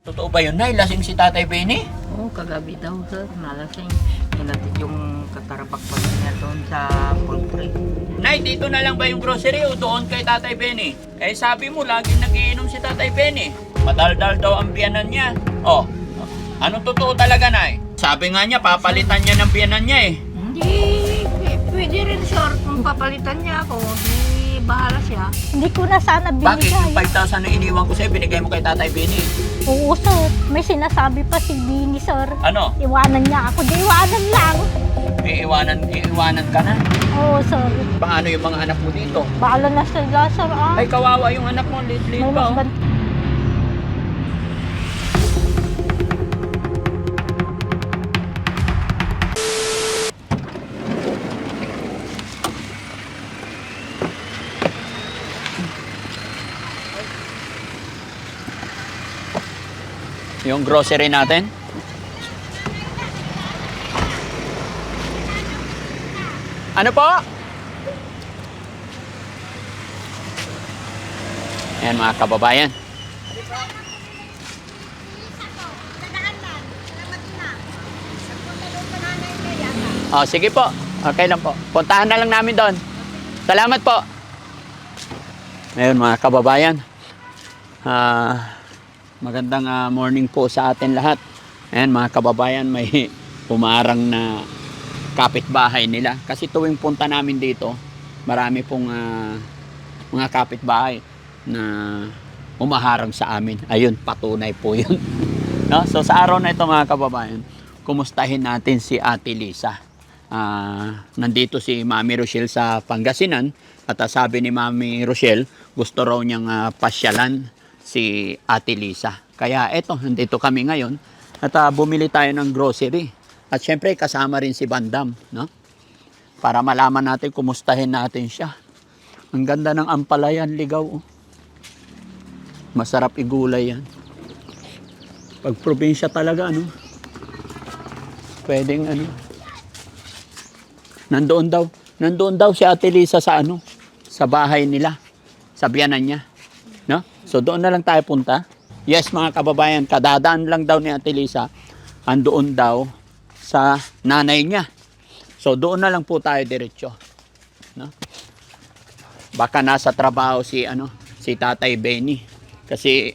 Totoo ba yun, Nay? Lasing si Tatay Benny? Oo, kagabi daw sir, nalasing. Hinatid yung katarapak-pak niya doon sa poultry. Nay, dito na lang ba yung grocery o doon kay Tatay Benny? Eh sabi mo, laging nagiinom si Tatay Benny. Madaldal daw ang biyanan niya. Oh, anong totoo talaga, Nay? Sabi nga niya, papalitan niya ng biyanan niya eh. Hindi, pwede rin sir kung papalitan niya ako. Hindi, bahala siya. Hindi ko na sana Bakit yung binigay. 5,000 na iniwan ko sa'yo, binigay mo kay Tatay Benny? Oo, sir. May sinasabi pa si Bini, sir. Ano? Iwanan niya ako. Di iwanan lang. Iiwanan ka na? Oo, sir. Paano yung mga anak mo dito? Bahala na sila, sir. Ah. Ay, kawawa yung anak mo, May lit-lit mas pa. Oh. ban- Yung grocery natin. Ano po? Ayan mga kababayan. Oh, sige po. Okay lang po. Puntahan na lang namin doon. Salamat po. Ngayon mga kababayan. Magandang morning po sa atin lahat. Ayan mga kababayan, may pumarang na kapitbahay nila. Kasi tuwing punta namin dito, marami pong mga kapitbahay na umaharang sa amin. Ayun, patunay po yun. No? So sa araw na ito mga kababayan, kumustahin natin si Ate Lisa. Nandito si Mami Rochelle sa Pangasinan at sabi ni Mami Rochelle, gusto raw niyang pasyalan si Ate Lisa. Kaya eto, nandito kami ngayon at bumili tayo ng grocery. At syempre kasama rin si Bandam, no? Para malaman natin, kumustahin natin siya. Ang ganda ng ampalayan, ligaw. Oh. Masarap igulay yan. Pag probinsya talaga, ano? Pwedeng ano? Nandoon daw si Ate Lisa sa ano? Sa bahay nila. Sa biyanan niya. No? So doon na lang tayo punta. Yes mga kababayan, kadadaan lang daw ni Ate Lisa. Andoon daw sa nanay niya. So doon na lang po tayo diretso. No? Baka nasa trabaho si Tatay Benny. Kasi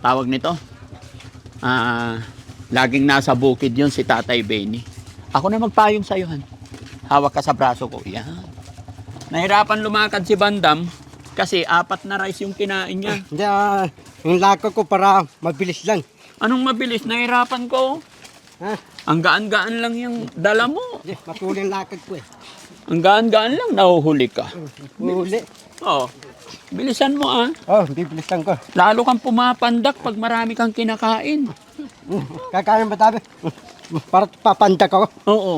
tawag nito, laging nasa bukid yun si Tatay Benny. Ako na magpayong sa'yo, han. Hawak ka sa braso ko. Yan. Nahirapan lumakad si Bandam kasi 4 na rice yung kinain niya. Hindi, yung lakad ko para mabilis lang. Anong mabilis? Nahirapan ko. Ha? Ang gaan-gaan lang yung dala mo. Hindi, matuloy yung lakad ko eh. Ang gaan-gaan lang, nahuhuli ka. Huli. Oh, bilisan mo ah. Oh, bibilisan ko. Lalo kang pumapandak pag marami kang kinakain. Kakain ba tabi? Para papandak ako. Oo.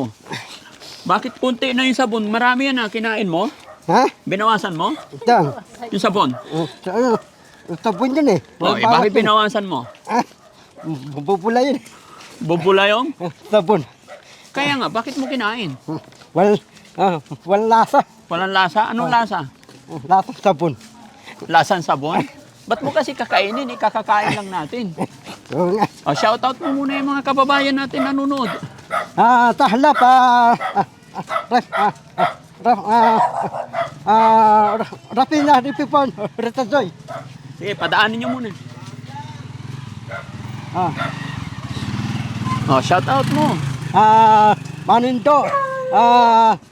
Bakit kunti na yung sabon? Marami yan ah, kinain mo? Ha? Binawasan mo? Ito. Yung sabon? Ano? Sabon yun eh. Oh, bakit binawasan mo? Ha? Bubula yun. Bubulayong? Sabon. Kaya nga, bakit mo kinain? Walang lasa. Walang lasa? Anong lasa? Lasang sabon. Lasang sabon? Ba't mo kasi kakainin? Kakakain lang natin. Oo nga. O, shoutout mo muna yung mga kababayan natin nanonood. Tahlap. Rapina, Ripipon, Retazoy. Sige, padaanin nyo muna. O, shoutout mo. Manindo,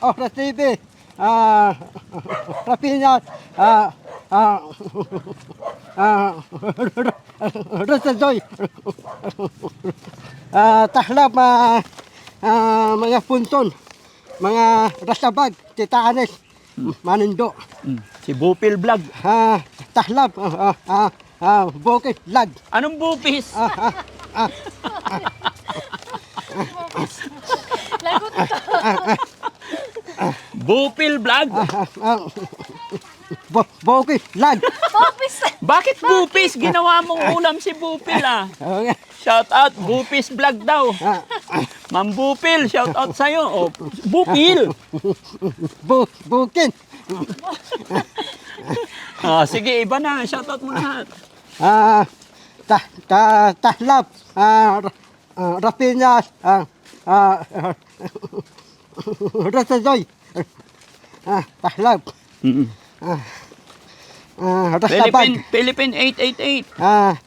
Okra TV, Rapina, Retazoy. Tahlap, mga punton, mga rasabag, titaanes, Manindo. Si Bupil Vlog. Tahlap, bukit, lag. Anong bupis? Lagot ka. Bupil Vlog? Bukit, lag. Office. Bakit bupis? Ginawa mong ulam si Bupil ah. Shoutout, Bupis Vlog daw. Ma'am Bupil, shoutout sa'yo. O, Bupil. Bukit. Sige, iba na. Shoutout mo lahat. Taslap, Rapinas, Rasajoy, Taslap, Mm-mm. Rasabag, Philippine 888.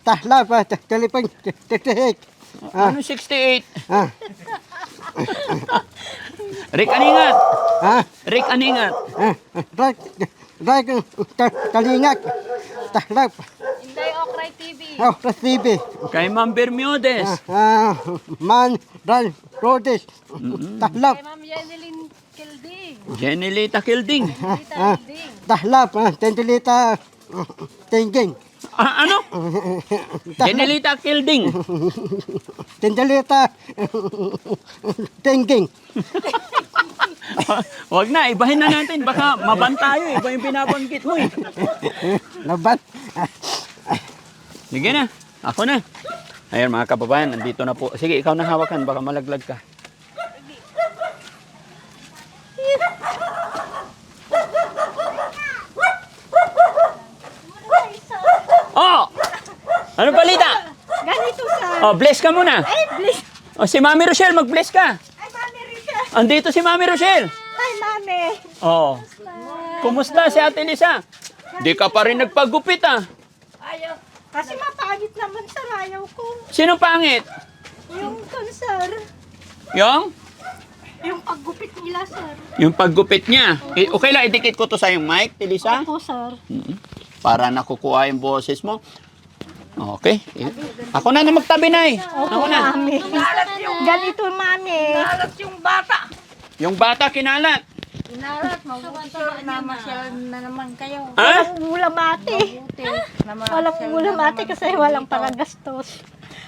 Taslap, Philippine 68, Ano 68? ah, Rick Aningat. ah, Rick Aningat. Kalingak, Taslap, Inday Okray TV. Rasibi, Kay Ma'am Bermudez. Man, Ran, Rhodes, Taslap, Ma'am Yeneline Kilding. Jenilita Kilding. Taslap, Tendelita, Tengging, Ano? Jenilita Kilding. Tendelita, Tengging, Wag na, ibahin na natin. Baka maban tayo. Iba yung binabanggit mo eh. Labat, Sige na. Ako na. Ayan mga kababayan, nandito na po. Sige, ikaw na hawakan. Baka malaglag ka. Oh! Ano balita? Ganito sa... Oh, bless ka muna. Ay, bless. Oh, si Mami Rochelle, mag-bless ka. Ay, Mami Rika. Andito si Mami Rochelle. Ay, Mami. Oh. Kumusta si Ate Lisa? Di ka pa rin nagpagupit ah. Ayaw. Kasi mapangit naman sa rayaw ko. Sino pangit? Yung sir. Yung? Yung paggupit nila, sir. Yung paggupit niya. Okay lang, idikit ko to sa yung mic, Lisa. Opo, sir. Para nakukuha yung boses mo. Okay. Ako na magtabi na eh. Ako na. Mami. Ganito, Mami. Alat yung bata. Yung bata kinalat. Inalat, mabuti sir na masyal na naman kayo. Ha? Walang ulam ate. Buti. Walang ulam ate kasi walang paragastos.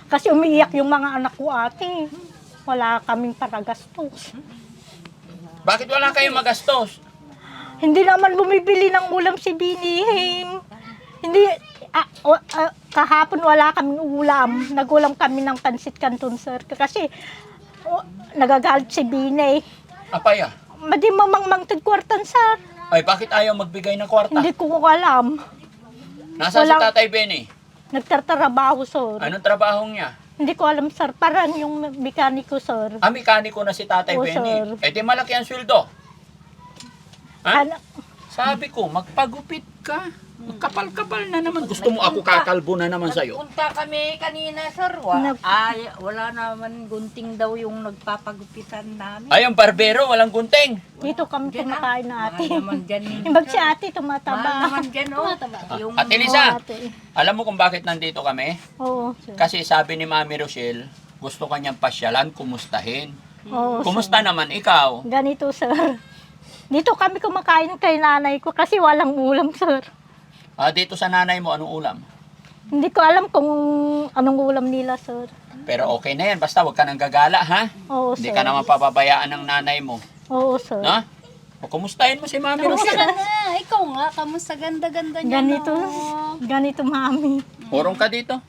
Kasi umiiyak yung mga anak ko ate. Wala kaming paragastos. Bakit wala kayong magastos? Hindi naman bumibili ng ulam si Binihim. Hindi, kahapon wala kaming ulam. Nagulam kami ng pansit canton, sir. Kasi nagagalit si Binay. Apaya. Madi mamang kwartan, sir. Ay, bakit ayaw magbigay ng kwarta? Hindi ko alam. Nasa si walang- Tatay Benny? Nagtatrabaho, sir. Anong trabahong niya? Hindi ko alam, sir. Parang yung mekaniko, sir. Mekaniko na si Tatay Oo, Benny. sir. Eh, di malaki ang sweldo. Ha? Ano- Sabi ko, magpagupit ka. Kapal-kapal na naman. Gusto mo ako kakalbo na naman sa'yo? Punta kami kanina sir. Wala naman gunting daw yung nagpapagupitan namin. Ay, ang barbero, walang gunting. Dito kami kumakain na ate. Mahal naman dyan. Yung bag si ate, Mahal tumataba. naman dyan oh. Yung Ate Lisa, Oo, ate. alam mo kung bakit nandito kami? Oo, sir. Kasi sabi ni Mami Rochelle, gusto kanyang pasyalan, kumustahin. Oo, Kumusta naman ikaw? sir. Ganito, sir. Dito kami kumakain kay nanay ko kasi walang ulam, sir. Dito sa nanay mo, anong ulam? Hindi ko alam kung anong ulam nila, sir. Pero okay na yan, basta wag ka nang gagala, ha? Oo, Hindi sir. ka naman papabayaan ng nanay mo. Oo, sir. Ha? O, kumustahin mo si Mami Rochelle. Ikaw nga, kamusta ganda-ganda niya, Ganito, no? ganito, mami. Purong ka dito.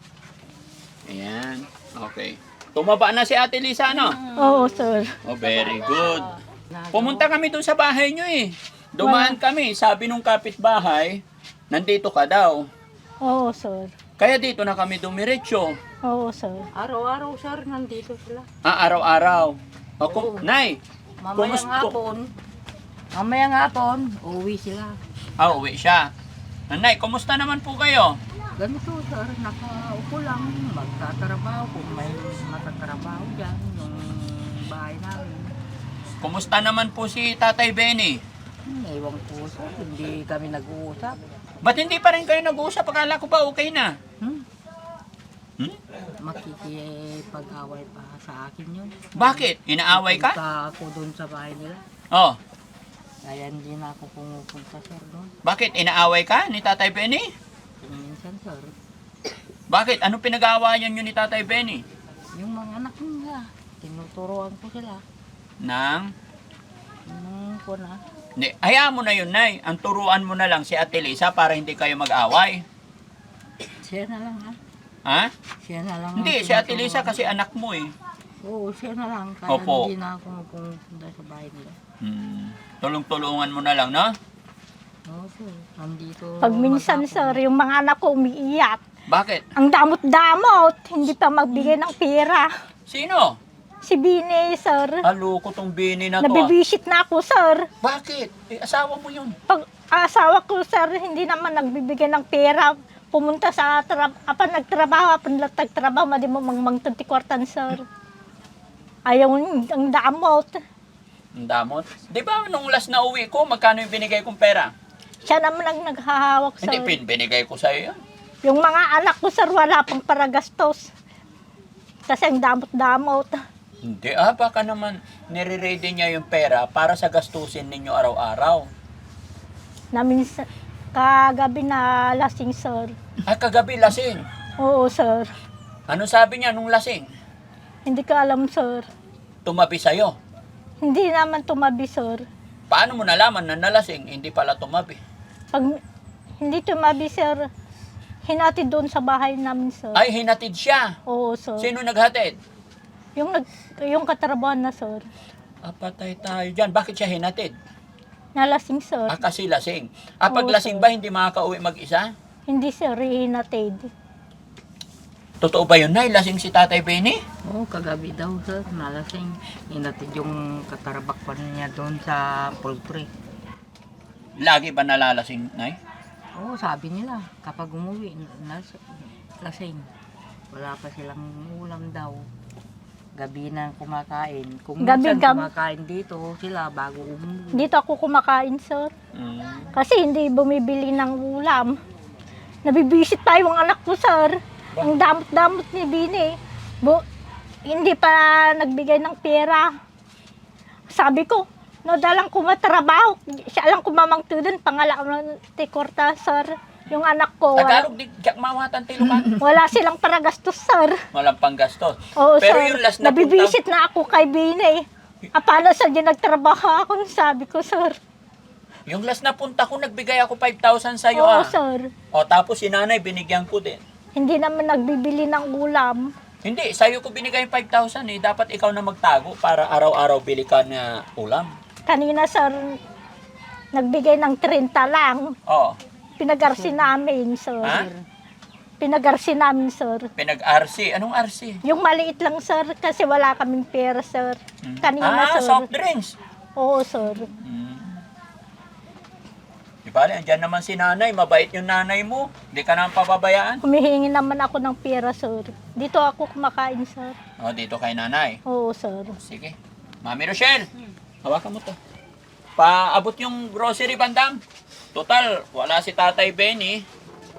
Ayan, okay. Tumaba na si Ate Lisa, no? Oo, sir. Oh, very good. Pumunta kami doon sa bahay nyo eh. Dumaan kami, sabi nung kapitbahay, nandito ka daw. Oo, sir. Kaya dito na kami dumiretso. Oo, sir. araw-araw sir nandito sila. Araw-araw. Nay, Mamayang hapon, uwi sila. uwi siya. Nay, kumusta naman po kayo? Ganito sir, nakaupo lang, magtatrabaho kung may matatrabaho dyan, yung bahay namin. Kumusta naman po si Tatay Benny? Ewan ko sir, hindi kami nag-uusap. Ba't hindi pa rin kayo nag-uusap? Akala ko ba okay na? Makikipag-away pa sa akin yun. Bakit? Inaaway ka? Punta ako doon sa bahay nila. Oh, Kaya hindi na ako pumupunta sir doon. bakit? Inaaway ka ni Tatay Benny? Minsan sir, Bakit? Anong pinag-aawayan nyo ni Tatay Benny? yung mga anak nila, tinuturuan ko sila. Nang? Nung ko na, Hindi, hayaan mo na yun, Nay. Ang turuan mo na lang si Ate Lisa para hindi kayo mag-away. siya na lang ha. Ha? Siya na lang. Hindi, ang si Ate Lisa tinuturuan. kasi anak mo eh. Oo, siya na lang. Kaya Opo. hindi na ako pupunta sa bahay nila. Tulong-tulungan mo na lang, no? Oo sir, nandito. Pag minsan, maghapon. sir, yung mga anak ko umiiyak. Bakit? Ang damot-damot, hindi pa magbigay ng pera. Sino? Si Bini, sir. Aloko tong Bini na to. Nabibisit na ako, sir. Bakit? Eh, asawa mo yun. Pag asawa ko, sir, hindi naman nagbibigay ng pera. Pumunta sa nagtrabaho, nagtrabaho, madi mo mang 20 kwartan, sir. Ayaw, ang damot. Ang damot. Di ba nung last na uwi ko, magkano yung binigay kong pera? Siya naman ang naghahawak, sir. Hindi, binigay ko sa'yo yun. Yung mga anak ko, sir, wala pang paragastos. Kasi ang damot-damot. Hindi, baka naman nire-ready niya yung pera para sa gastusin ninyo araw-araw. Namin kagabi na lasing, sir. Kagabi lasing. Oo, sir. Ano sabi niya nung lasing? Hindi ko alam, sir. Tumabi sa'yo. Hindi naman tumabi, sir. Paano mo nalaman na nalasing, hindi pala tumabi? Pag hindi tumabi, sir, hinatid doon sa bahay namin, sir. Ay, hinatid siya. Oo, sir. Sino naghatid? Yung katrabahan na, sir. Patay tayo dyan. Bakit siya hinatid? Nalasing, sir. Kasi lasing. Pag Oo, lasing sir. ba, hindi makakauwi mag-isa? Hindi, sir, hinatid. Totoo ba yun, Nay? Lasing si Tatay Benny? Oo, kagabi daw, sir. Nalasing. Inatid yung katarabakpan niya doon sa poultry. Lagi ba nalalasing, Nay? Oo, sabi nila, kapag umuwi, lasing. Wala pa silang ulam daw. Gabi na kumakain. Kung minsan kumakain dito, sila bago umuwi. Dito ako kumakain, sir. Kasi hindi bumibili ng ulam. Nabibisit pa yung anak ko, sir. Ang damot-damot ni Bini. Hindi pa nagbigay ng pera. Sabi ko, no, dalang kumatrabaho. Siya lang kumamangtudan, pangalan ti Korta, sir. Yung anak ko, Tagalog, di Jack Mawatan, Tilukan. wala silang paragastos, sir. Walang panggastos. Oo, Pero sir. yung last na Nabibisit na ako kay Bini. Paano sa di nagtrabaho ako, sabi ko, sir. Yung last na punta ko, nagbigay ako 5,000 sa'yo. Oo, sir. O, tapos si nanay, binigyan ko din. Hindi naman nagbibili ng ulam. Hindi, sa'yo ko binigay yung 5,000 eh. Dapat ikaw na magtago para araw-araw bili ka na ulam. Kanina, sir, nagbigay ng 30 lang. O, Pinagarsi namin, sir. ha? Pinagarsi namin, sir. Pinag-RC. Anong RC? Yung maliit lang, sir, kasi wala kaming pera, sir. Kanina, sir. Soft drinks. Oo, sir. Di ba, andyan naman si nanay. Mabait yung nanay mo. Hindi ka naman pababayaan. Humihingi naman ako ng pera, sir. Dito ako kumakain, sir. O, dito kay nanay. Oo, sir. Sige. Mami Rochelle, hawakan mo to. Paabot yung grocery, bandam. Total, wala si Tatay Benny.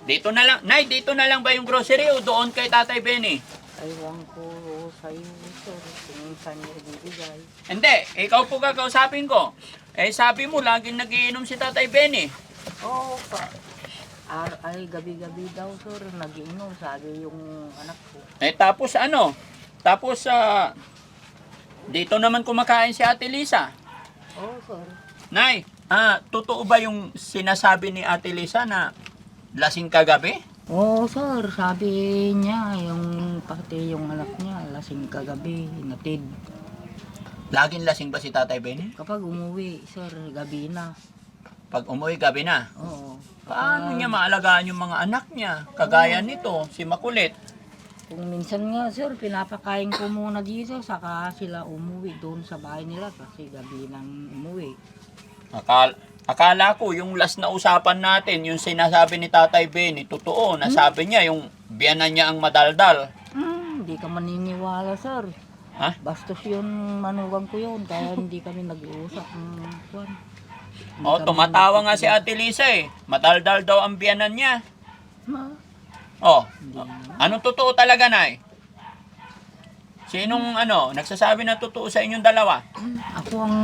Dito na lang. Nay, dito na lang ba yung grocery o doon kay Tatay Benny? Aywan ko sa'yo, sir. Kung saan niya ibibigay. Hindi, ikaw po kakausapin ko. Eh, sabi mo, laging nagiinom si Tatay Benny. Oo, ay gabi-gabi daw, sir. Nag-iinom, sabi yung anak ko. Eh, tapos ano? Tapos, dito naman kumakain si Ate Lisa. Oo, sir. Nay, totoo ba yung sinasabi ni Ate Lisa na lasing kagabi? Oo, sir. Sabi niya, pati yung anak niya, lasing kagabi, natid. Laging lasing ba si Tatay Benny? Kapag umuwi, sir, gabi na. Pag umuwi, gabi na. Oo. Paano niya maalagaan yung mga anak niya? Kagaya nito, si Makulit. Kung minsan nga, sir, pinapakain ko muna dito, saka sila umuwi doon sa bahay nila kasi gabi nang umuwi. Akala ko yung last na usapan natin, yung sinasabi ni Tatay Benny, totoo, nasabi niya yung biyanan niya ang madaldal. Hindi ka maniniwala, sir. Ha? Bastos yun, manugang ko yun, kaya hindi kami nag-uusap ng kwan. O, tumatawa nga si Ate Lisa eh. Madaldal daw ang biyanan niya. O, anong totoo talaga, Nay? Sinong nagsasabi na totoo sa inyong dalawa? Ako ang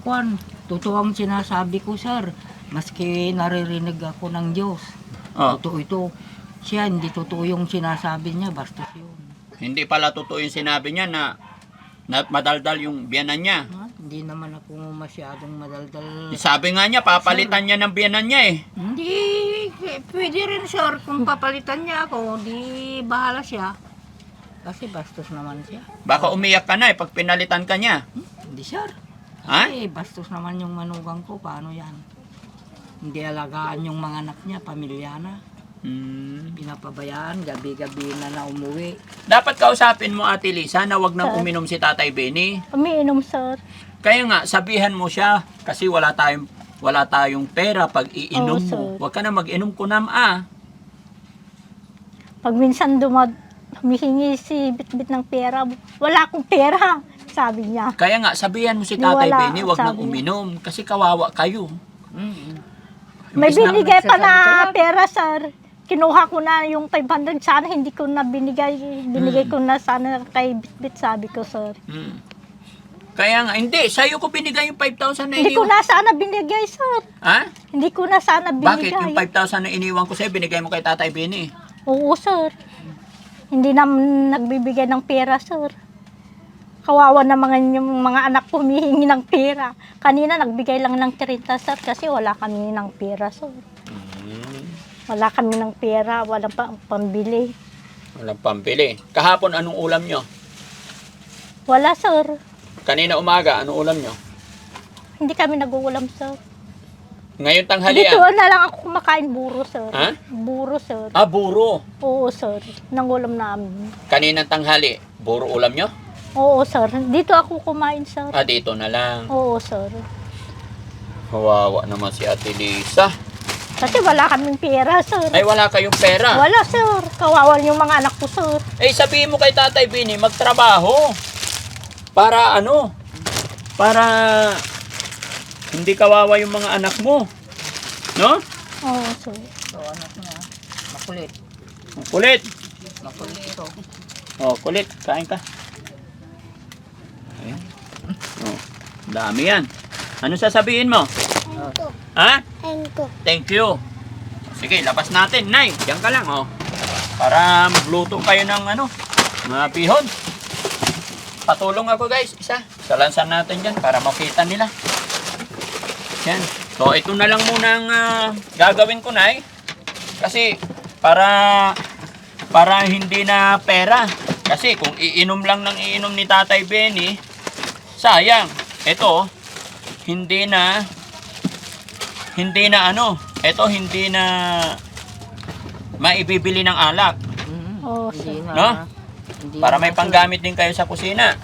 kwan, totoo ang sinasabi ko, sir. Maski naririnig ako ng Diyos. Oh. Totoo ito. Siya, hindi totoo yung sinasabi niya, bastos yun. Hindi pala totoo yung sinabi niya na madaldal yung biyanan niya. Ha? Hindi naman ako masyadong madaldal. Sabi nga niya, papalitan niya ng biyanan niya eh. Hindi, pwede rin, sir. Kung papalitan niya ako, di bahala siya. Kasi bastos naman siya. Baka umiyak ka na eh pag pinalitan ka niya. Hindi, sir. Ha? Kasi bastos naman yung manugang ko. Paano yan? Hindi alagaan yung mga anak niya, pamilya na. Pinapabayaan, gabi-gabi na umuwi. Dapat kausapin mo Ate Lisa na wag nang uminom si Tatay Benny. Umiinom, sir. Kaya nga, sabihan mo siya kasi wala tayong pera pag iinom Oo, mo. sir. Huwag ka na mag-inom kunam Pag minsan humihingi si Bitbit ng pera, wala akong pera, sabi niya. Kaya nga, sabihan mo si Di Tatay wala, Benny, wag nang sabi niya. uminom kasi kawawa kayo. May Imbis na- binigay pa na nagsasabi ka. pera, sir. Kinuha ko na yung 500, sana hindi ko na binigay. Binigay ko na sana kay Bitbit, sabi ko, sir. Kaya nga, hindi. Sa'yo ko binigay yung 5,000 na Hindi ko iniwan. na sana binigay, sir. Ha? Hindi ko na sana Bakit? binigay. Yung 5,000 na iniwan ko sa'yo, binigay mo kay Tatay Benny. Oo, sir. Hindi na nagbibigay ng pera, sir. Kawawa na yung mga anak ko humihingi ng pera. Kanina nagbigay lang ng 30, sir, kasi wala kami ng pera, sir. Wala kami ng pera, walang pambili. Walang pambili. Kahapon, anong ulam nyo? Wala, sir. Kanina umaga, anong ulam nyo? Hindi kami nag-uulam, sir. Ngayon Dito tanghalian. na lang ako kumakain buro, sir. Ha? Buro, sir. Ah, buro. Oo, sir. Nang ulam namin. Kaninang tanghali, buro ulam nyo? Oo, sir. Dito ako kumain, sir. Ah, dito na lang. Oo, sir. Kawawa naman si Ate Lisa. Kasi wala kaming pera, sir. Ay, wala kayong pera. Wala, sir. Kawawa yung mga anak ko, sir. Eh, sabihin mo kay Tatay Benny, magtrabaho. Para ano? Para hindi kawawa yung mga anak mo. No? Oo, sir. So, anak niya, makulit. Kulit. Makulit ito. Oh, kulit. Kain ka. Ayan. Oh, dami yan. Ano sasabihin mo? Ha? Thank you. Sige, labas natin. Nay, diyan ka lang, oh. Para magluto kayo ng ano, mga pihon. Patulong ako, guys. Isa. Salansan natin dyan para makita nila. Yan. So, ito na lang muna ang gagawin ko, Nay. Kasi, para hindi na pera. Kasi, kung iinom lang ng iinom ni Tatay Benny, sayang. Ito, hindi na maibibili ng alak. Oo, Hindi sir. na. No? Hindi Para na, may sir. panggamit din kayo sa kusina.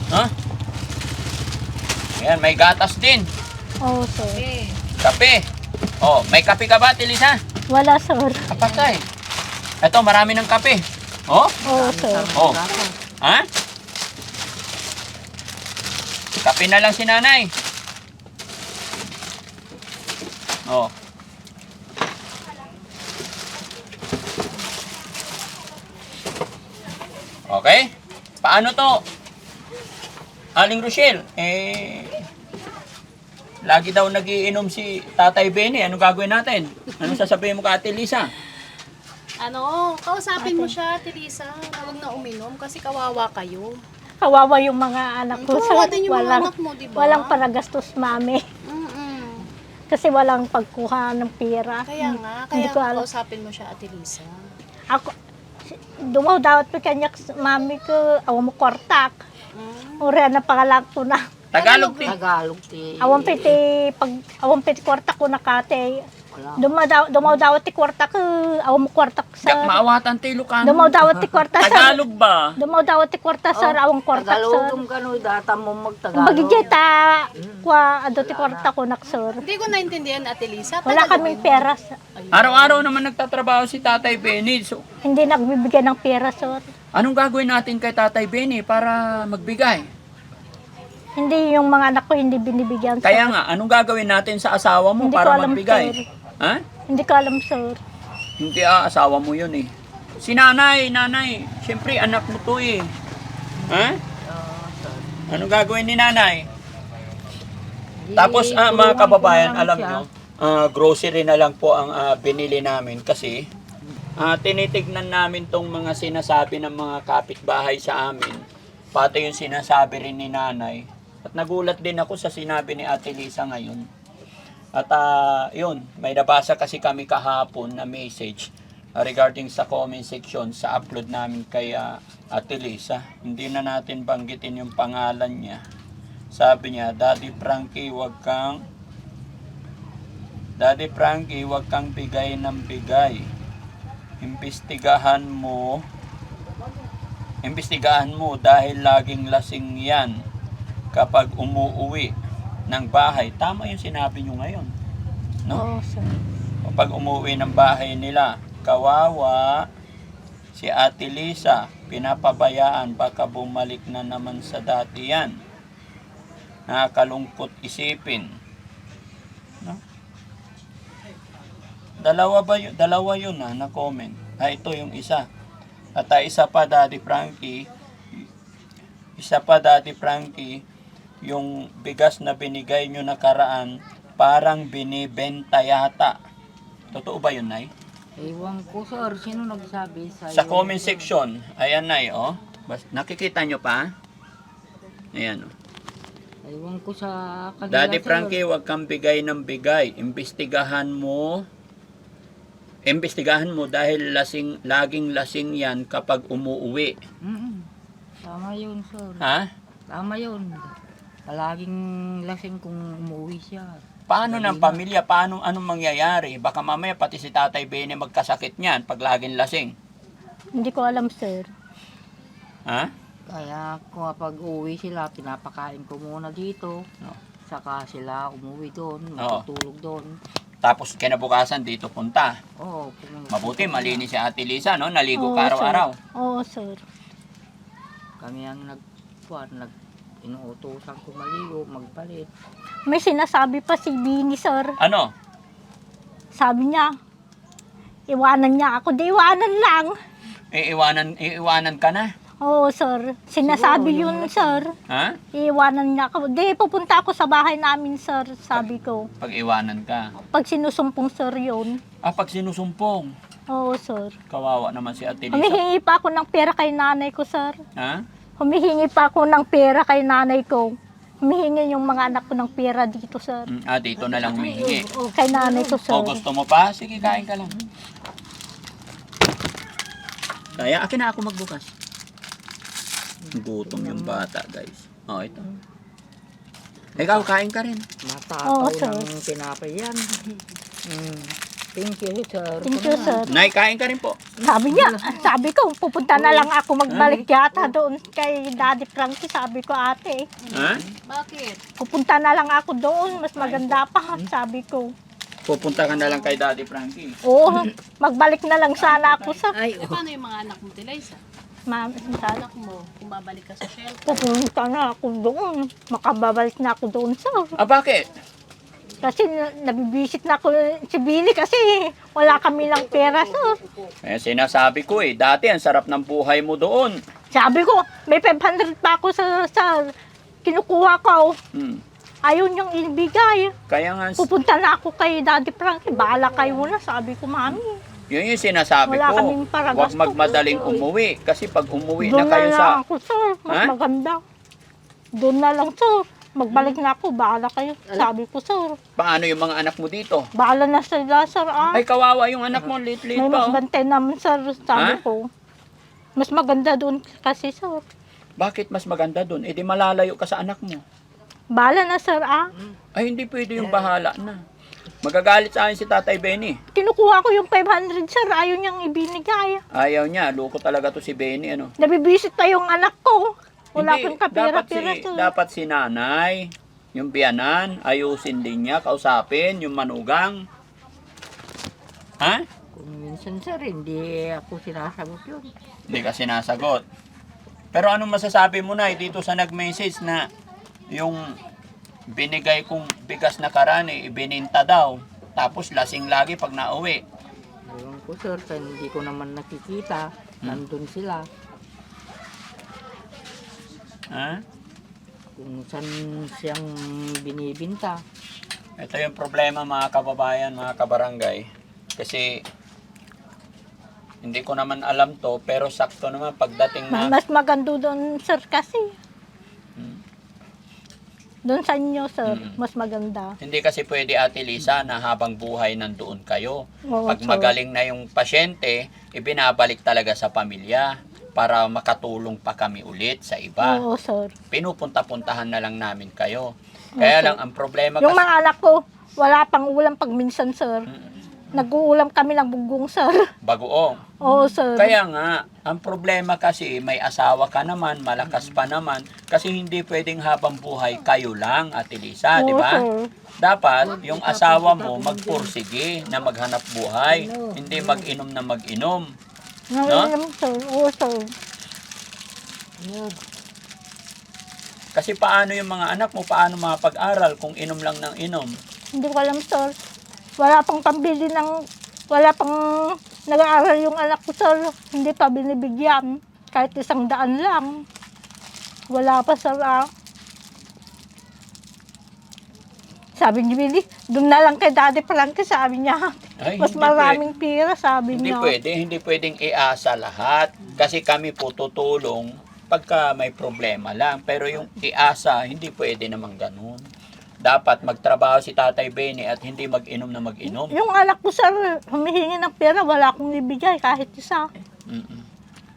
No? Ayan, may gatas din. Oo, sir. Kape. Oh, may kape ka ba, Tilisa? Wala, sir. Kapatay. Ito, marami ng kape. Oh? Oo, sir. Oh. Ha? Kape na lang si nanay. Oh. Okay? Paano to? Aling Rochelle, lagi daw nagiinom si Tatay Benny. Ano gagawin natin? Ano sasabihin mo ka Ate Lisa? Ano, kausapin mo siya, Teresa, na huwag na uminom kasi kawawa kayo. Kawawa yung mga anak ko, Kawawa sir. din yung mga Walang, anak mo, di ba? walang panagastos, mami. Mm-mm. Kasi walang pagkuha ng pera. Kaya nga, Hindi kaya ko alam. kausapin mo siya, Ate Lisa. Ako, dumaw dapat pa kanya mami ko, awang mo kortak. Uri na pangalan ko na. Tagalog din. Tagalog, ti. Awang piti kortak ko na kate. Wala. Dumaw daw ti kwarta ko, awang mo kwarta ko, sir. Yak maawatan tayo Ilocano. Dumaw daw ti kwarta, sir. Tagalog ba? Dumaw daw ti kwarta, sir. Awang kwarta, sir. Tagalog ka no, data mo magtagalog. Bagijeta, kwa, ado ti kwarta ko nak, sir. Hindi ko naintindihan, Ate Lisa. Wala kaming pera, sir. Araw-araw naman nagtatrabaho si Tatay Benny. So, Hindi nagbibigay ng pera, sir. anong gagawin natin kay Tatay Benny para magbigay? Hindi yung mga anak ko hindi binibigyan, sir. Kaya nga, anong gagawin natin sa asawa mo Hindi ko para alam, magbigay? sir. Ha? Hindi ko alam, sir. Hindi asawa mo yun eh. Si nanay, siyempre anak mo to eh. Ha? Anong gagawin ni nanay? Tapos mga kababayan, alam nyo, grocery na lang po ang binili namin kasi tinitignan namin tong mga sinasabi ng mga kapitbahay sa amin. Pati yung sinasabi rin ni nanay. At nagulat din ako sa sinabi ni Ate Lisa ngayon. At yun, may nabasa kasi kami kahapon na message regarding sa comment section sa upload namin kay Ate Lisa. Hindi na natin banggitin yung pangalan niya. Sabi niya, Daddy Frankie, wag kang Daddy Frankie, huwag kang bigay ng bigay. Imbestigahan mo dahil laging lasing yan kapag umuuwi ng bahay. Tama yung sinabi nyo ngayon. No? Oo, sir. Kapag umuwi ng bahay nila, kawawa si Ate Lisa, pinapabayaan, baka bumalik na naman sa dati yan. Nakakalungkot isipin. No? Dalawa yun na comment. Ito yung isa. At isa pa, Daddy Frankie, yung bigas na binigay nyo nakaraan, parang binibenta yata. Totoo ba yun, Nay? Ewan ko, sir. Sino nagsabi sa'yo? Sa comment section, ayan, Nay, oh. Nakikita nyo pa? Ayan, oh. Ewan ko sa kanila, Daddy sir. Frankie, huwag kang bigay ng bigay. Imbestigahan mo dahil laging lasing yan kapag umuuwi. Tama yun, sir. Ha? Tama yun. Palaging lasing kung umuwi siya. Paano ng pamilya? Anong mangyayari? Baka mamaya pati si Tatay Bene magkasakit niyan pag laging lasing. Hindi ko alam, sir. Ha? Kaya kapag uwi sila, pinapakain ko muna dito. No. Saka sila umuwi doon, Oo. matutulog doon. Tapos kinabukasan dito punta. Oo. Mabuti, malinis si Ate Lisa, no? Naligo Oo, ka araw-araw. sir. Oo, sir. Kami ang inuutosan ko maligo, magpalit. May sinasabi pa si Bini, sir. Ano? Sabi niya, iwanan niya ako. Di iwanan lang. Iiwanan ka na? Oo, sir. Sinasabi Siguro, yun, yung sir. Ha? Iiwanan niya ako. Di, pupunta ako sa bahay namin, sir. Sabi ko. Pag iwanan ka. Pag sinusumpong, sir, yun. Pag sinusumpong. Oo, sir. Kawawa naman si Ate Lisa. Humihingi pa ako ng pera kay nanay ko, sir. Ha? Humihingi pa ako ng pera kay nanay ko. Humihingi yung mga anak ko ng pera dito, sir. Dito na lang humihingi. Kay nanay ko, sir. O, gusto mo pa? Sige, kain ka lang. Kaya, akin na ako magbukas. Gutom yung bata, guys. Ito. Ikaw, kain ka rin. Matataw Oo, sir. ng tinapay yan. Thank you, sir. Thank you, sir. Nay, kain ka rin po. Sabi niya, sabi ko, pupunta na lang ako magbalik yata doon kay Daddy Frankie. Sabi ko, ate, Ha? Bakit? pupunta na lang ako doon. Mas maganda pa, sabi ko. Pupunta ka na lang kay Daddy Frankie. Oo, magbalik na lang sana ako sa Paano yung mga anak mo, Tilisa? sana. Anak mo, kung babalik ka sa shelter. Pupunta na ako doon. Makababalik na ako doon, sir. Bakit? Kasi nabibisit na ako si Billy kasi wala kami ng pera, sir. Sinasabi ko dati ang sarap ng buhay mo doon. Sabi ko, may 500 pa ako sa kinukuha ko. Ayaw niyang ibigay. Kaya nga, Pupunta na ako kay Daddy Frankie. Bahala kayo na, sabi ko, mami. yun yung sinasabi Wala ko. kaming para Huwag gasto. magmadaling umuwi. Kasi pag umuwi Doon na kayo lang sa... ako, sir. Mas Ha? maganda. Doon na lang, sir. Magbalik na ako, bahala kayo. Sabi ko, sir. Paano yung mga anak mo dito? Bahala na sila, sir. Ay, kawawa yung anak mo. Lit-lit May pa. mas bantay naman, sir. Sabi Ha? ko. Mas maganda doon kasi, sir. Bakit mas maganda doon? Di malalayo ka sa anak mo. Bahala na, sir, Ay, hindi pwede yung bahala na. Magagalit sa akin si Tatay Benny. Kinukuha ko yung 500, sir. Ayaw niyang ibinigay. Ayaw niya. Loko talaga to si Benny. Ano? Nabibisit pa yung anak ko. Wala Hindi, akong kapira-pira, sir. dapat si nanay, yung biyanan, ayusin din niya, kausapin, yung manugang. Ha? Kung minsan, sir, hindi ako sinasagot yun. Hindi ka sinasagot. Pero anong masasabi mo na dito sa nag-message na yung binigay kong bigas na karani, ibininta daw. Tapos lasing lagi pag nauwi. Ewan ko, sir, kaya hindi ko naman nakikita. Nandun sila. Ha? Kung saan siyang binibinta. Ito yung problema mga kababayan, mga kabarangay. Kasi hindi ko naman alam to, pero sakto naman pagdating na... Mas maganda doon, sir, kasi. Doon sa inyo, sir, mas maganda. Hindi kasi pwede, Ate Lisa, na habang buhay nandoon kayo. Oo, Pag sir. magaling na yung pasyente, ibinabalik talaga sa pamilya para makatulong pa kami ulit sa iba. Oo, sir. Pinupunta-puntahan na lang namin kayo. Kaya Opo. lang, ang problema Yung kasi... mga anak ko, wala pang ulam pag minsan, sir. Nag-uulam kami ng bugong, sir. Bagoong. Oo, sir. Kaya nga, ang problema kasi may asawa ka naman, malakas pa naman, kasi hindi pwedeng habang buhay kayo lang, Ate Lisa, di Oo, ba? sir. Dapat yung asawa mo magpursige na maghanap buhay, hindi mag-inom na mag-inom. Ngayon, sir. Oo, sir. Kasi paano yung mga anak mo, paano mapag-aral kung inom lang ng inom? Hindi ko alam, sir. Wala pang pambili ng... Wala pang nag-aaral yung anak ko, sir. Hindi pa binibigyan. Kahit 100 lang. Wala pa, sir. Sabi ni Billy, doon na lang kay Daddy Frankie, sabi niya. Ay, Mas hindi maraming pira, sabi Hindi niya. hindi pwedeng iasa lahat. Kasi kami po tutulong pagka may problema lang. Pero yung iasa, hindi pwede naman ganun. Dapat magtrabaho si Tatay Benny at hindi mag-inom na mag-inom. Yung anak ko, sir, humihingi ng pera, wala akong ibigay kahit isa. Mm-mm.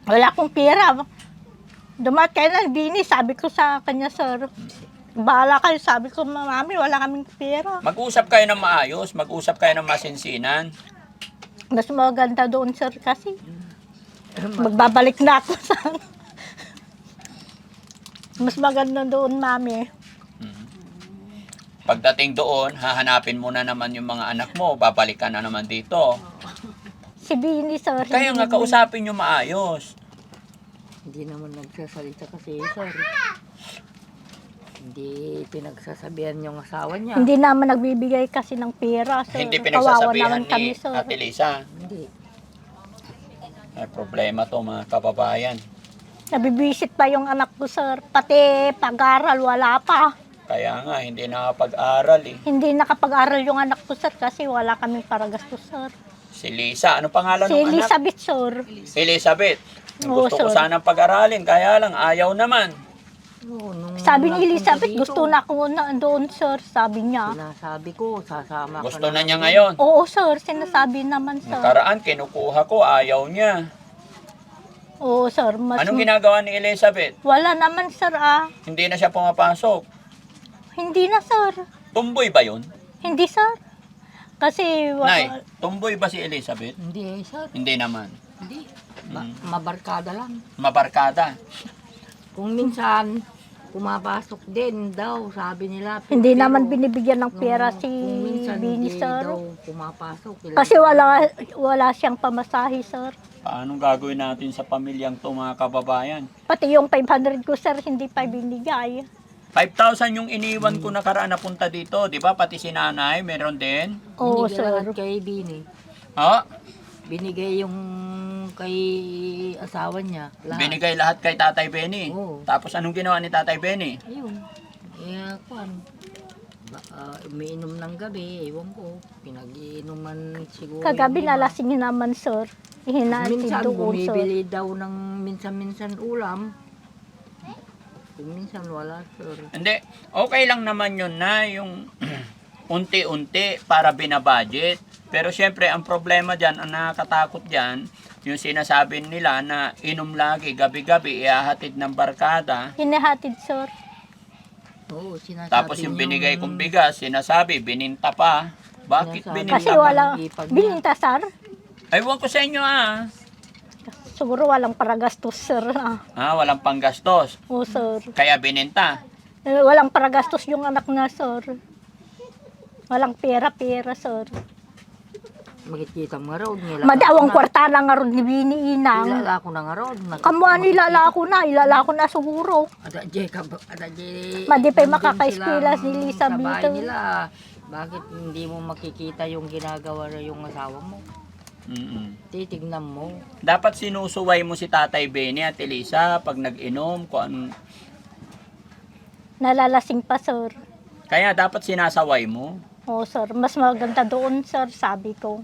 Wala akong pera. Dumat kayo na, Bini, sabi ko sa kanya, sir. Bahala kayo, sabi ko, mami, wala kaming pera. Mag-usap kayo ng maayos, mag-usap kayo ng masinsinan. Mas maganda doon, sir, kasi magbabalik na ako sa... Mas maganda doon, mami. Pagdating doon, hahanapin mo na naman yung mga anak mo, babalik ka na naman dito. Si Bini, sir. Kaya nga, kausapin nyo maayos. Hindi naman nagsasalita kasi, sir. Hindi pinagsasabihan yung asawa niya. Hindi naman nagbibigay kasi ng pera, sir. Hindi Kawawa pinagsasabihan naman kami, ni sir. Ate Lisa. Hindi. May problema to mga kababayan. Nabibisit pa yung anak ko, sir. Pati pag-aral, wala pa. Kaya nga, hindi nakapag-aral eh. Hindi nakapag-aral yung anak ko, sir, kasi wala kaming paragastos, sir. Si Lisa, ano pangalan Si ng anak? Elizabeth, sir. Elizabeth. Oo, Gusto ko sir. sanang pag-aralin, kaya lang ayaw naman. Oo, nung Sabi ni nagpunta Elizabeth, dito, gusto na ako na doon, sir. Sabi niya. Sinasabi ko, sasama Gusto ka na niya ngayon. Oo, sir. Sinasabi naman, sir. Nakaraan, kinukuha ko, ayaw niya. Oo, sir. Anong ginagawa ni Elizabeth? Wala naman, sir, Hindi na siya pumapasok. Hindi na, sir. Tumboy ba yun? Hindi, sir. Kasi, Nay, tumboy ba si Elizabeth? Hindi, sir. Hindi naman. Hindi. Mabarkada lang. Mabarkada. Kung minsan, pumapasok din daw, sabi nila. hindi Pero naman binibigyan ng pera nung- si kung minsan Bini, hindi sir. daw pumapasok. Kasi wala siyang pamasahe, sir. Paano gagawin natin sa pamilyang to mga kababayan? Pati yung 500 ko, sir, hindi pa binigay. 5,000 yung iniwan ko nakaraan na punta dito, di ba? Pati si nanay, meron din. Oo, Binigay sir. lahat kay Bini. Ha? Binigay yung kay asawa niya. Lahat. Binigay lahat kay Tatay Benny. Oo. Tapos anong ginawa ni Tatay Benny? Ayun. Kuan. Umiinom ng gabi, ewan ko. Pinag-iinuman siguro. Kagabi yung iba. nalasing naman, sir. Ihinatid Minsan doon, sir. bumibili daw ng minsan-minsan ulam. Minsan wala, sir. Hindi, okay lang naman yun na yung unti-unti para binabudget. Pero syempre, ang problema dyan, ang nakakatakot dyan, yung sinasabi nila na inom lagi, gabi-gabi, ihahatid ng barkada. Hinahatid, sir. Oo, sinasabi Tapos yung niyang- binigay kong bigas, sinasabi, bininta pa. Bakit Sinasabi. bininta Kasi pa? wala, ipag niya. bininta, sir. Aywan ko sa inyo Siguro walang paragastos, sir. walang panggastos. Oo, sir. Kaya bininta. Walang paragastos yung anak na, sir. Walang pera, sir. Makikita mo raw. Madawang kwarta na nga ron ni Bini Inang. Ilala ko na nga raw. Kamu ano ilala ko na siguro. Ada je. Madipay makaka-eskwela si Lisa Sa bahay Bito. nila. Bakit hindi mo makikita yung ginagawa na yung asawa mo? Mm-mm. Titignan mo. Dapat sinusuway mo si Tatay Benny at Elisa pag nag-inom. Kung anong... Nalalasing pa, sir. Kaya dapat sinasaway mo. Oo, sir. Mas maganda doon, sir, sabi ko.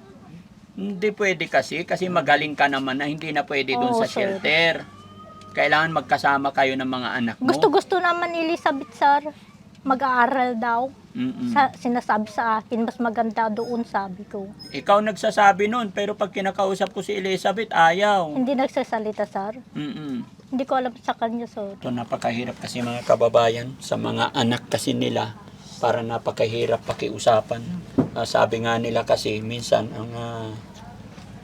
Hindi pwede kasi magaling ka naman na hindi na pwede doon Oo, sa sir. shelter. Kailangan magkasama kayo ng mga anak mo. Gusto-gusto naman ni Elizabeth, sir. Mag-aaral daw. Mm-mm. Sinasabi sa akin, mas maganda doon, sabi ko. Ikaw nagsasabi nun, pero pag kinakausap ko si Elizabeth, ayaw. Hindi nagsasalita, sir. Mm-mm. Hindi ko alam sa kanya, sir. Ito napakahirap kasi mga kababayan sa mga anak kasi nila para napakahirap pakiusapan. sabi nga nila kasi minsan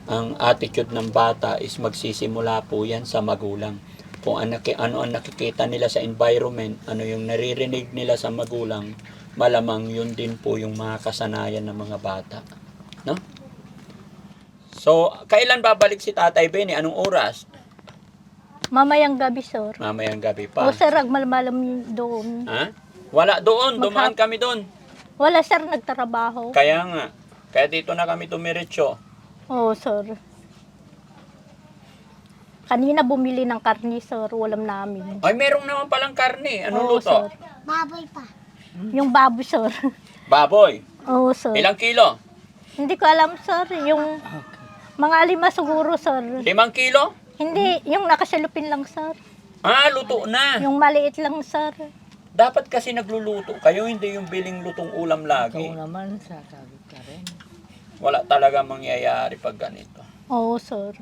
ang attitude ng bata is magsisimula po yan sa magulang. Kung ano ang nakikita nila sa environment, ano yung naririnig nila sa magulang, malamang yun din po yung mga kasanayan ng mga bata. No? So, kailan babalik si Tatay Benny? Anong oras? Mamayang gabi, sir. Mamayang gabi O, pa. sir, agmalmalam doon. Ha? Wala doon. Dumaan kami doon. Wala, sir, nagtrabaho. Kaya nga. Kaya dito na kami tumiretso. Oo, sir. Kanina bumili ng karni, sir. Ulam namin. Ay, merong naman palang karne. Anong Oo, luto? sir. Yung baboy, sir. Baboy. Oo, sir. Ilang kilo? Hindi ko alam, sir. Yung mga 5 siguro, sir. 5 kilo? Hindi, yung nakasalupin lang, sir. Ah, luto na. Yung maliit lang, sir. Dapat kasi nagluluto kayo, hindi yung biling lutong ulam lagi. Ikaw naman, sasabi ka rin. Wala talaga mangyayari pag ganito. Oo, sir.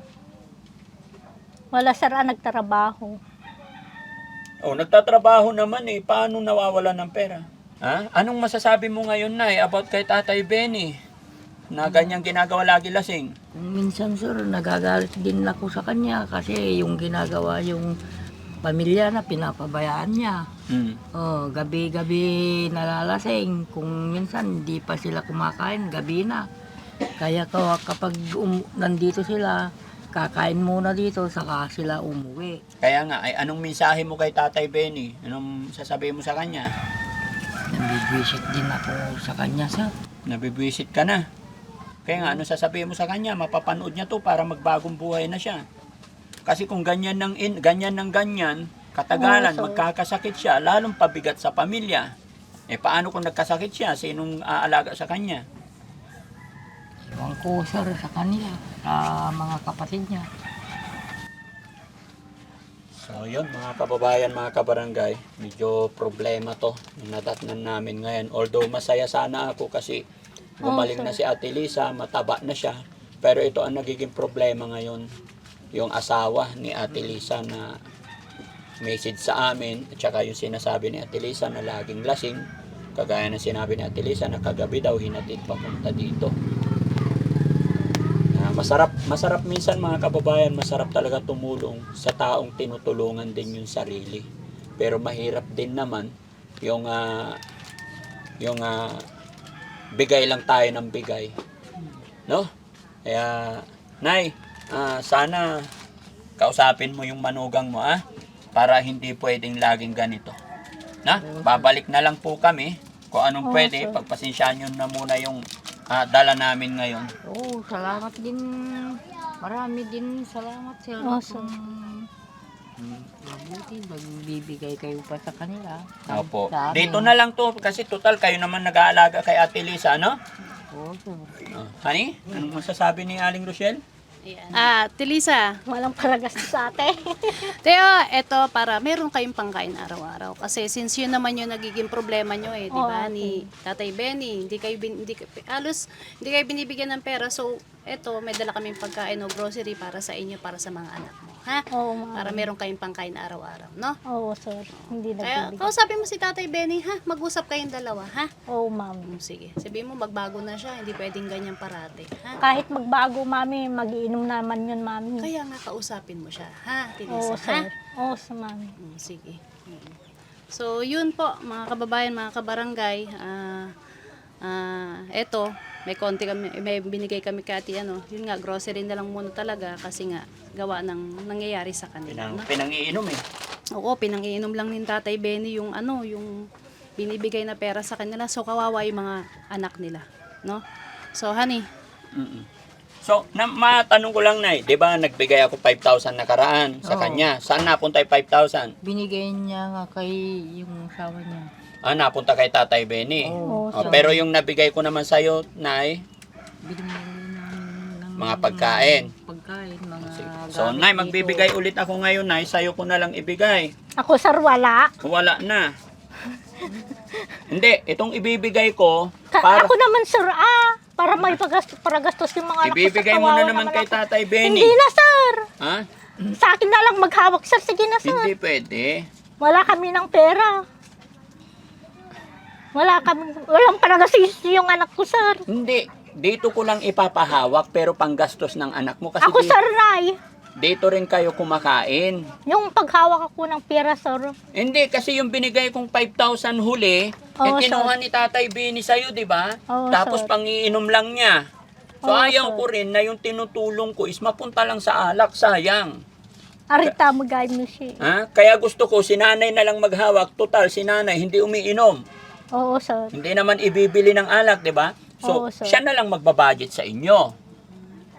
Wala, sir, nagtrabaho. Oh, nagtatrabaho naman eh. Paano nawawala ng pera? Ha? Anong masasabi mo ngayon, Nay, about kay Tatay Benny? Na ganyang ginagawa lagi lasing. Minsan, sir, nagagalit din ako sa kanya kasi yung ginagawa yung pamilya na pinapabayaan niya. Oh, gabi-gabi nalalasing. Kung minsan hindi pa sila kumakain, gabi na. Kaya kapag nandito sila, kakain muna dito, saka sila umuwi. Kaya nga, ay anong mensahe mo kay Tatay Benny? Anong sasabihin mo sa kanya? Nabibwisit din ako sa kanya, sir. Nabibwisit ka na. Kaya nga, anong sasabihin mo sa kanya? Mapapanood niya to para magbagong buhay na siya. Kasi kung ganyan ng ganyan, katagalan, magkakasakit siya, lalong pabigat sa pamilya. Eh, paano kung nagkasakit siya? Sinong aalaga sa kanya? Iwan ko, sir, sa kanila, sa mga kapatid niya. So yun mga kababayan, mga kabarangay, medyo problema to yung nadatnan namin ngayon. Although masaya sana ako kasi gumaling na si Ate Lisa, mataba na siya. Pero ito ang nagiging problema ngayon, yung asawa ni Ate Lisa na message sa amin at saka yung sinasabi ni Ate Lisa na laging lasing. Kagaya ng sinabi ni Ate Lisa na kagabi daw hinatid papunta dito. Masarap minsan mga kababayan, masarap talaga tumulong sa taong tinutulungan din yung sarili. Pero mahirap din naman yung bigay lang tayo ng bigay. No? Kaya, Nay, sana kausapin mo yung manugang mo, para hindi pwedeng laging ganito. Na? Babalik na lang po kami kung anong pwede. Pagpasensyaan nyo na muna yung dala namin ngayon. Oo, salamat din. Marami din salamat, sir. Awesome. Mabuti, magbibigay kayo pa sa kanila. Opo. Sa amin. Dito na lang to kasi total kayo naman nag-aalaga kay Ate Lisa, no? Oo, sir. Honey, anong masasabi ni Aling Rochelle? Tilisa, Walang paragastos sa ate. Teo, eto para meron kayong pangkain araw-araw. Kasi since yun naman yung nagiging problema nyo di ba, ni Tatay Benny, hindi kayo binibigyan ng pera. So, eto, may dala kaming pagkain o grocery para sa inyo, para sa mga anak mo. Ha? Oo, ma'am. Para meron kayong pangkain araw-araw, no? Oo, sir. Hindi Kaya, nagbibigay. kausapin mo si Tatay Benny, ha? Mag-usap kayong dalawa, ha? Oo, ma'am. Sige. Sabihin mo, magbago na siya. Hindi pwedeng ganyan parate, ha? Kahit magbago, mami, magiinom naman yun, mami. Kaya nga, kausapin mo siya, ha? Oo, Tilisa, ha? sir. Oo, sir, mami. Sige. So, yun po, mga kababayan, mga kabarangay. Eto, may binigay kami kati, yun nga, grocery na lang muna talaga kasi nga, gawa ng nangyayari sa kanila. No? Pinangiinom eh. Oo, pinangiinom lang ni Tatay Benny yung yung binibigay na pera sa kanila. So, kawawa yung mga anak nila. No? So, honey. So, matanong ko lang, Nay, di ba nagbigay ako 5,000 nakaraan sa Oo. kanya? Saan napunta yung 5,000? Binigay niya nga kay yung asawa niya. Napunta kay Tatay Benny. Oo. Pero yung nabigay ko naman sa'yo, Nay, Binigay ng mga pagkain. Pagkain, mga So, gamit Nay, dito. magbibigay ulit ako ngayon, Nay. Sa'yo ko na lang ibigay. Ako, sir, wala. Wala na. Hindi, itong ibibigay ko, para Ako naman, sir, para may paragastos yung mga anak ko, sir. ibibigay mo na Kawawa naman kay ako. Tatay Benny. Hindi na, sir. Ha? Sa akin na lang maghawak, sir. Sige na, sir. Hindi pwede. Wala kami ng pera. Walang panagasisi yung anak ko, sir. Hindi. Dito ko lang ipapahawak pero panggastos ng anak mo. Kasi Ako, sir, Nay. dito rin kayo kumakain. Yung paghawak ako ng pera, sir. Hindi, kasi yung binigay kong 5,000 huli, Oo, kinuha ni Tatay Bini sa'yo, di ba? Oo, Tapos sir. pangiinom lang niya. So Oo, ayaw sir. ko rin na yung tinutulong ko is mapunta lang sa alak, sayang. Arita mo gayad mo siya. Ha? Kaya gusto ko, si nanay na lang maghawak. Total, si nanay hindi umiinom. Oo, sir. Hindi naman ibibili ng alak, di ba? So, Oo, sir. siya na lang magbabudget sa inyo.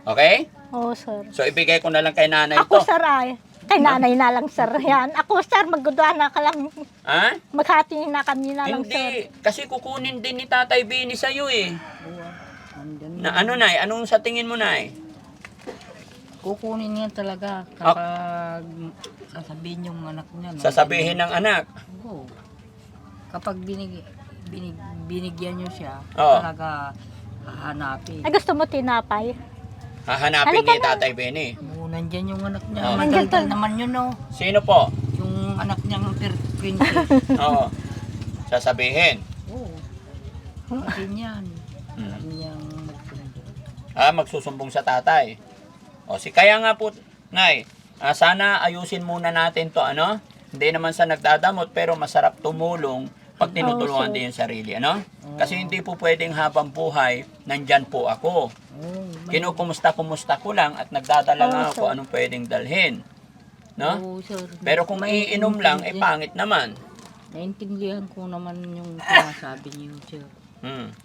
Okay? Oo, sir. So, ibigay ko na lang kay nanay Ako, to. sir, ay. Kay nanay na lang, sir. Yan. Ako, sir, magguduan na ka lang. Ha? Maghati na kami na lang, sir. Hindi. Kasi kukunin din ni Tatay Bini sa'yo eh. Andyan Na ano, Nay? Anong sa tingin mo, Nay? kukunin niya talaga kapag sasabihin yung anak niya. No? Sasabihin ng anak. Oo. Kapag binigyan niyo siya, Oo. talaga hahanapin. Ay, gusto mo tinapay? Hahanapin Halika ni na. Tatay Bini. Oo, nandyan yung anak niya. Oo. Nandyan Madaldal to. naman yun, no? Sino po? Yung anak niyang princess. Oo. Sasabihin. Oo. Hindi yan. Hmm. Sabi niyang magsundo. Magsusumbong sa tatay. O, kaya nga po, Nay, sana ayusin muna natin to, ano? Hindi naman sa nagdadamot, pero masarap tumulong pag tinutulungan Oo, sir. din yung sarili, ano? Kasi hindi po pwedeng habang buhay, nandyan po ako. Oo, Kinukumusta-kumusta ko lang at nagdadala Oo, nga sir. ako anong pwedeng dalhin. No? Oo, sir. Pero kung iinom lang, pangit naman. Naintindihan ko naman yung sinasabi niyo, sir. Hmm.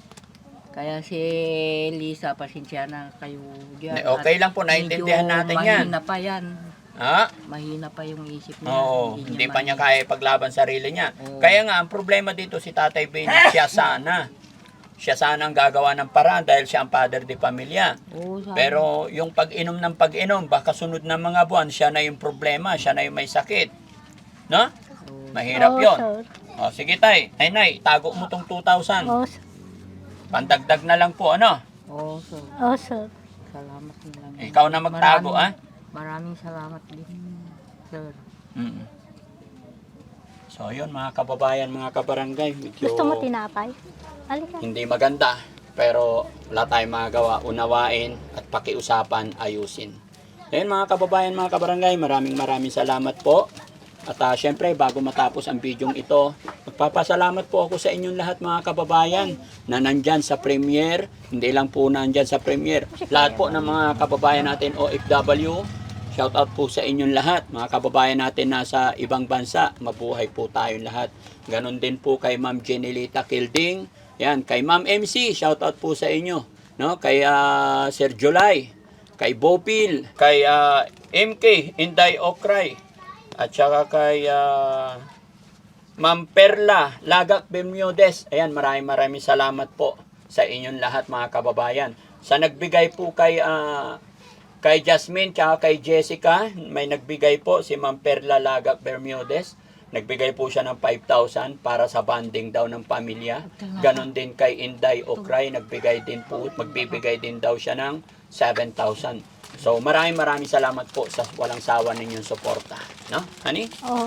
Kaya si Lisa, pasensya na kayo diyan. Okay lang po, naintindihan natin yan. Mahina pa yan. Ha? Mahina pa yung isip niya. Oo, hindi pa niya mahina. kaya paglaban sarili niya. Oo. Kaya nga, ang problema dito si Tatay Benny, siya sana. Siya sana ang gagawa ng paraan dahil siya ang father de pamilya. Oo, sabi. Pero yung pag-inom ng pag-inom, baka sunod na mga buwan, siya na yung problema, siya na yung may sakit. No? Oo. Mahirap Oo, yon. sir. O, sige tay, ay nay, tago mo tong 2,000. Oo, sir. Pandagdag na lang po, ano? Oo, sir. Oo, sir. Salamat na lang. Ikaw na magtago, Maraming salamat din, sir. Mm. So, yun mga kababayan, mga kabarangay. Medyo Gusto mo tinapay? Halika. hindi maganda, pero wala tayong magagawa. Unawain at pakiusapan, ayusin. Ayun mga kababayan, mga kabarangay, maraming salamat po. At syempre, bago matapos ang bidyong ito, magpapasalamat po ako sa inyong lahat mga kababayan na nandyan sa premiere. Hindi lang po nandyan sa premiere. Lahat po ng mga kababayan natin OFW, shout out po sa inyong lahat. Mga kababayan natin nasa ibang bansa, mabuhay po tayong lahat. Ganon din po kay Ma'am Jenilita Kilding. Yan, kay Ma'am MC, shout out po sa inyo. No? Kay Sir July, kay Bopil, kay MK, Inday Okray. At saka kay Ma'am Perla Lagak Bermudez. Ayan, maraming salamat po sa inyong lahat mga kababayan. Sa nagbigay po kay Jasmine tsaka kay Jessica, may nagbigay po si Ma'am Perla Lagak Bermudez. Nagbigay po siya ng 5,000 para sa bonding daw ng pamilya. Ganon din kay Inday Okray, nagbigay din po, magbibigay din daw siya ng 7,000. So, maraming salamat po sa walang sawa ninyong suporta. No? Honey? Oo.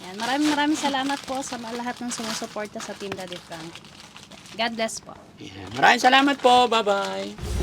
Yan, maraming salamat po sa lahat ng sumusuporta sa Team Daddy Frankie. God bless po. Yeah. Maraming salamat po. Bye-bye.